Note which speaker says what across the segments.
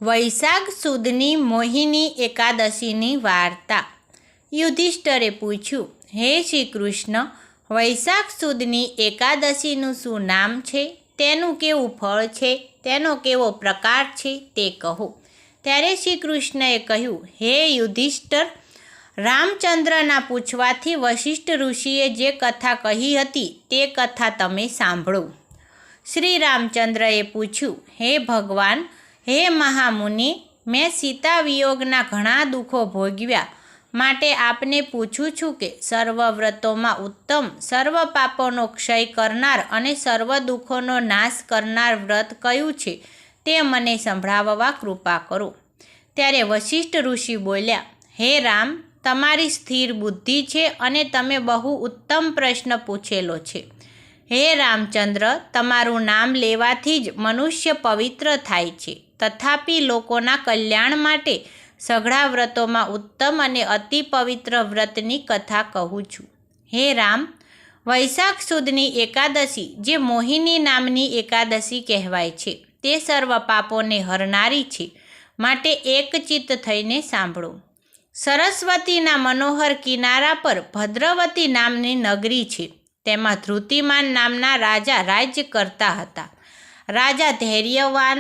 Speaker 1: વૈશાખ સુદની મોહિની એકાદશીની વાર્તા। યુધિષ્ઠરે પૂછ્યું, હે શ્રી કૃષ્ણ, વૈશાખ સુદની એકાદશીનું શું નામ છે? તેનું કેવું ફળ છે? તેનો કેવો પ્રકાર છે તે કહો। ત્યારે શ્રી કૃષ્ણએ કહ્યું, હે યુધિષ્ઠર, રામચંદ્રના પૂછવાથી વશિષ્ઠ ઋષિએ જે કથા કહી હતી તે કથા તમે સાંભળો। શ્રી રામચંદ્રએ પૂછ્યું, હે ભગવાન, હે મહામુનિ, મેં સીતા વિયોગના ઘણા દુઃખો ભોગવ્યા, માટે આપને પૂછું છું કે સર્વ વ્રતોમાં ઉત્તમ, સર્વ પાપોનો ક્ષય કરનાર અને સર્વ દુઃખોનો નાશ કરનાર વ્રત કયું છે તે મને સંભળાવવા કૃપા કરો। ત્યારે વશિષ્ઠ ઋષિ બોલ્યા, હે રામ, તમારી સ્થિર બુદ્ધિ છે અને તમે બહુ ઉત્તમ પ્રશ્ન પૂછેલો છે। હે રામચંદ્ર, તમારું નામ લેવાથી જ મનુષ્ય પવિત્ર થાય છે, તથાપિ લોકોના કલ્યાણ માટે સઘળા વ્રતોમાં ઉત્તમ અને અતિ પવિત્ર વ્રતની કથા કહું છું। હે રામ, વૈશાખ સુદની એકાદશી, જે મોહિની નામની એકાદશી કહેવાય છે, તે સર્વ પાપોને હરનારી છે, માટે એકચિત્ત થઈને સાંભળો। સરસ્વતીના મનોહર કિનારા પર ભદ્રવતી નામની નગરી છે। તેમાં ધૃતિમાન નામના રાજા રાજ્ય કરતા હતા। રાજા ધૈર્યવાન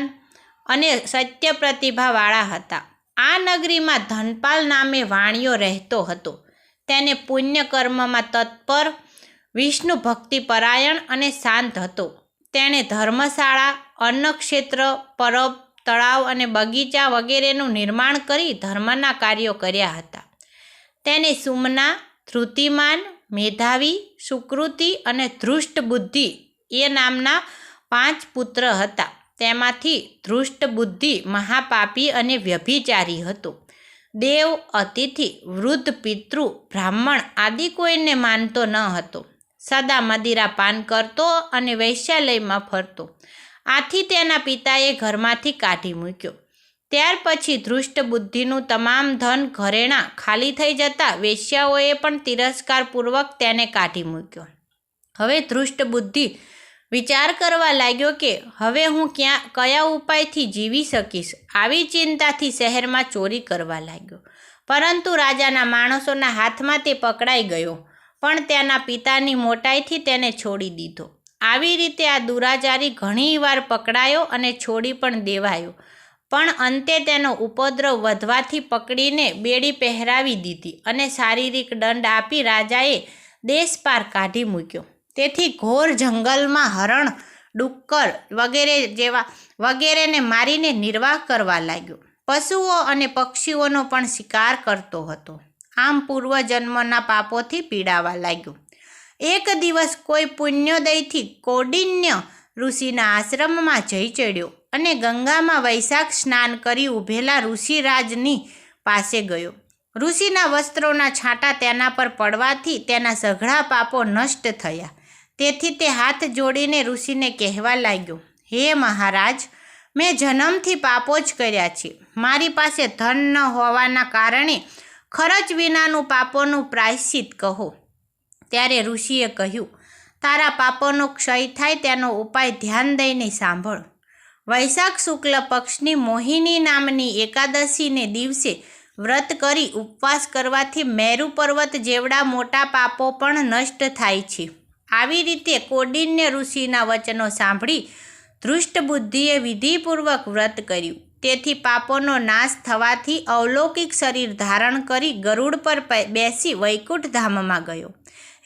Speaker 1: અને સત્ય પ્રતિભાવાળા હતા। આ નગરીમાં ધનપાલ નામે વાણિયો રહેતો હતો। તેને પુણ્ય કર્મમાં તત્પર, વિષ્ણુ ભક્તિપરાયણ અને શાંત હતો। તેણે ધર્મશાળા, અન્નક્ષેત્ર, પરબ, તળાવ અને બગીચા વગેરેનું નિર્માણ કરી ધર્મના કાર્યો કર્યા હતા। તેને સુમના, ધૃતિમાન, મેધાવી, સુકૃતિ અને ધૃષ્ટ બુદ્ધિ એ નામના 5 પુત્ર હતા। તેમાંથી ધૃષ્ટ બુદ્ધિ મહાપાપી અને વ્યભિચારી હતો। દેવ, અતિથિ, વૃદ્ધ, પિતૃ, બ્રાહ્મણ આદિ કોઈને માનતો ન હતો। સદા મદિરા પાન કરતો અને વૈશ્યાલયમાં ફરતો। આથી તેના પિતાએ ઘરમાંથી કાઢી મૂક્યો। ત્યાર પછી ધૃષ્ટ બુદ્ધિનું તમામ ધન ઘરેણાં ખાલી થઈ જતાં વેશ્યાઓએ પણ તિરસ્કારપૂર્વક તેને કાઢી મૂક્યો। હવે ધૃષ્ટ બુદ્ધિ વિચાર કરવા લાગ્યો કે હવે હું કયા ઉપાયથી જીવી શકીશ। આવી ચિંતાથી શહેરમાં ચોરી કરવા લાગ્યો, પરંતુ રાજાના માણસોના હાથમાં તે પકડાઈ ગયો, પણ તેના પિતાની મોટાઈથી તેને છોડી દીધો। આવી રીતે આ દુરાચારી ઘણીવાર પકડાયો અને છોડી પણ દેવાયો, પણ અંતે તેનો ઉપદ્રવ વધવાથી પકડીને બેડી પહેરાવી દીધી અને શારીરિક દંડ આપી રાજાએ દેશ પાર કાઢી મૂક્યો। તેથી ઘોર જંગલમાં હરણ, ડુક્કર વગેરેને મારીને નિર્વાહ કરવા લાગ્યો। પશુઓ અને પક્ષીઓનો પણ શિકાર કરતો હતો। આમ પૂર્વજન્મના પાપોથી પીડાવા લાગ્યો। એક દિવસ કોઈ પુણ્યોદયથી કૌંડિન્ય ઋષિના આશ્રમમાં જઈ ચડ્યો અને ગંગામાં વૈશાખ સ્નાન કરી ઊભેલા ઋષિરાજની પાસે ગયો। ઋષિના વસ્ત્રોના છાંટા તેના પર પડવાથી તેના સઘળા પાપો નષ્ટ થયા। તેથી તે હાથ જોડીને ઋષિને કહેવા લાગ્યો, હે મહારાજ, મેં જન્મથી પાપો જ કર્યા છે। મારી પાસે ધન ન હોવાના કારણે ખર્ચ વિનાનું પાપોનું પ્રાયશ્ચિત કહો। ત્યારે ઋષિએ કહ્યું, તારા પાપોનો ક્ષય થાય તેનો ઉપાય ધ્યાન દઈને સાંભળ। વૈશાખ શુક્લ પક્ષની મોહિની નામની એકાદશીને દિવસે વ્રત કરી ઉપવાસ કરવાથી મેરુ પર્વત જેવડા મોટા પાપો પણ નષ્ટ થાય છે। આવી રીતે કૌંડિન્ય ઋષિના વચનો સાંભળી ધૃષ્ટ બુદ્ધિએ વિધિપૂર્વક વ્રત કર્યું। તેથી પાપોનો નાશ થવાથી અવલૌકિક શરીર ધારણ કરી ગરુડ પર બેસી વૈકુંઠ ધામમાં ગયો।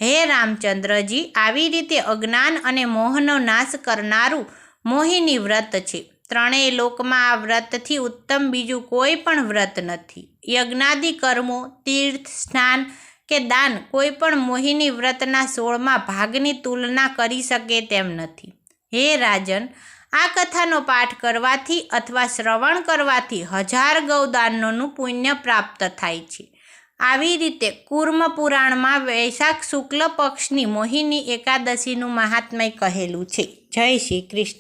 Speaker 1: હે રામચંદ્રજી, આવી રીતે અજ્ઞાન અને મોહનો નાશ કરનારું મોહિની વ્રત છે। ત્રણેય લોકમાં આ વ્રતથી ઉત્તમ બીજું કોઈ પણ વ્રત નથી। યજ્ઞાદિ કર્મો, તીર્થ, સ્નાન કે દાન કોઈ પણ મોહિની વ્રતના 16મા ભાગની તુલના કરી શકે તેમ નથી। હે રાજન, આ કથાનો પાઠ કરવાથી અથવા શ્રવણ કરવાથી 1000 ગૌદાનોનું પુણ્ય પ્રાપ્ત થાય છે। આવી રીતે કૂર્મ પુરાણમાં વૈશાખ શુક્લ પક્ષની મોહિની એકાદશીનું મહાત્મ્ય કહેલું છે। જય શ્રી કૃષ્ણ।